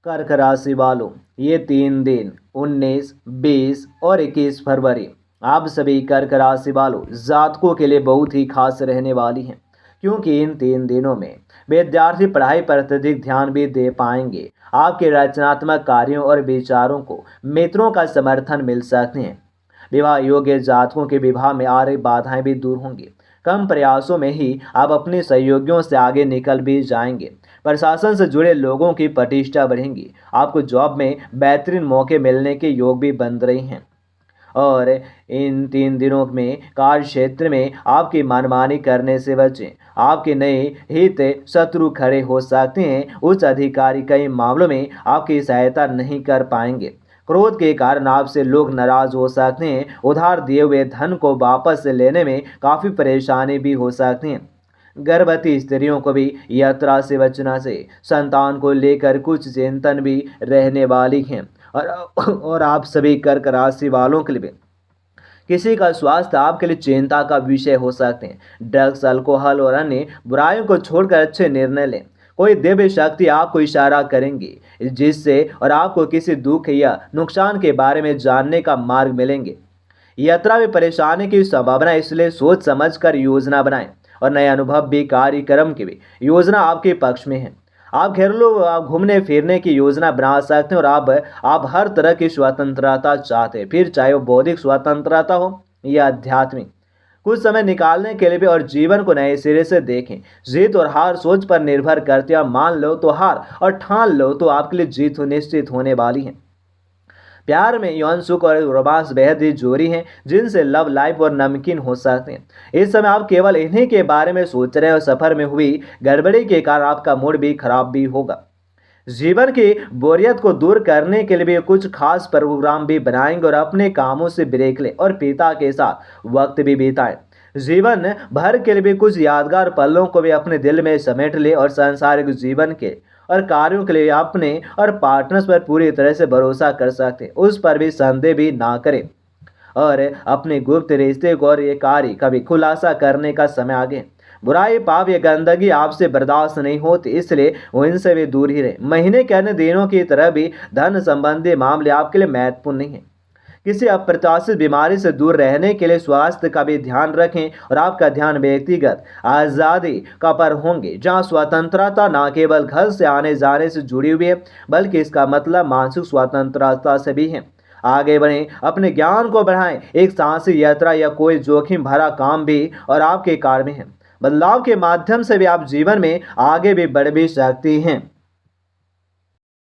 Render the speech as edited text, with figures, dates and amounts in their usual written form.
कर्क राशि वालों, ये 3 दिन 19, 20 और 21 फरवरी आप सभी कर्क राशि वालों जातकों के लिए बहुत ही खास रहने वाली हैं, क्योंकि इन 3 दिनों में विद्यार्थी पढ़ाई पर अत्यधिक ध्यान भी दे पाएंगे। आपके रचनात्मक कार्यों और विचारों को मित्रों का समर्थन मिल सकते हैं। विवाह योग्य जातकों के विवाह में आ रही बाधाएं भी दूर होंगी। कम प्रयासों में ही आप अपने सहयोगियों से आगे निकल भी जाएंगे। प्रशासन से जुड़े लोगों की प्रतिष्ठा बढ़ेंगी। आपको जॉब में बेहतरीन मौके मिलने के योग भी बन रहे हैं। और इन 3 दिनों में कार्य क्षेत्र में आपकी मनमानी करने से बचें। आपके नए हित शत्रु खड़े हो सकते हैं। उच्च अधिकारी कई मामलों में आपकी सहायता नहीं कर पाएंगे। क्रोध के कारण आपसे लोग नाराज हो सकते हैं। उधार दिए हुए धन को वापस लेने में काफ़ी परेशानी भी हो सकती है। गर्भवती स्त्रियों को भी यात्रा से बचना से संतान को लेकर कुछ चिंतन भी रहने वाली हैं। और आप सभी कर्क राशि वालों के लिए किसी का स्वास्थ्य आपके लिए चिंता का विषय हो सकते हैं। ड्रग्स, अल्कोहल और अन्य बुराइयों को छोड़कर अच्छे निर्णय लें। कोई दिव्य शक्ति आपको इशारा करेंगी, जिससे और आपको किसी दुख या नुकसान के बारे में जानने का मार्ग मिलेंगे। यात्रा में परेशानी की संभावना, इसलिए सोच समझकर योजना बनाएं। और नए अनुभव भी कार्यक्रम की भी योजना आपके पक्ष में है। आप घरेलू घूमने फिरने की योजना बना सकते हैं। और आप हर तरह की स्वतंत्रता चाहते हैं, फिर चाहे वो बौद्धिक स्वतंत्रता हो या आध्यात्मिक। कुछ समय निकालने के लिए भी और जीवन को नए सिरे से देखें। जीत और हार सोच पर निर्भर करती है। मान लो तो हार और ठान लो तो आपके लिए जीत निश्चित होने वाली है। प्यार में यौन सुख और रोमांस बेहद ही जोरी हैं, जिनसे लव लाइफ और नमकीन हो सकते हैं। इस समय आप केवल इन्हीं के बारे में सोच रहे हैं और सफर में हुई गड़बड़ी के कारण आपका मूड भी खराब भी होगा। जीवन की बोरियत को दूर करने के लिए भी कुछ खास प्रोग्राम भी बनाएंगे और अपने कामों से ब्रेक लें और पिता के साथ वक्त भी बिताएं। जीवन भर के लिए भी कुछ यादगार पलों को भी अपने दिल में समेट ले और सांसारिक जीवन के और कार्यों के लिए अपने और पार्टनर्स पर पूरी तरह से भरोसा कर सकते हैं। उस पर भी संदेह भी ना करें। और अपने गुप्त रिश्ते को और ये कार्य कभी खुलासा करने का समय आ गया। बुराई, पाप या गंदगी आपसे बर्दाश्त नहीं होती, इसलिए वो इनसे भी दूर ही रहे। महीने के अन्य दिनों की तरह भी धन संबंधी मामले आपके लिए महत्वपूर्ण नहीं है। किसी अप्रत्याशित बीमारी से दूर रहने के लिए स्वास्थ्य का भी ध्यान रखें। और आपका ध्यान व्यक्तिगत आज़ादी का पर होंगे, जहां स्वतंत्रता न केवल घर से आने जाने से जुड़ी हुई है, बल्कि इसका मतलब मानसिक स्वतंत्रता से भी है। आगे बढ़ें, अपने ज्ञान को बढ़ाएं। एक साहसी यात्रा या कोई जोखिम भरा काम भी और आपके कार्य में है। बदलाव के माध्यम से भी आप जीवन में आगे भी बढ़ भी सकती हैं।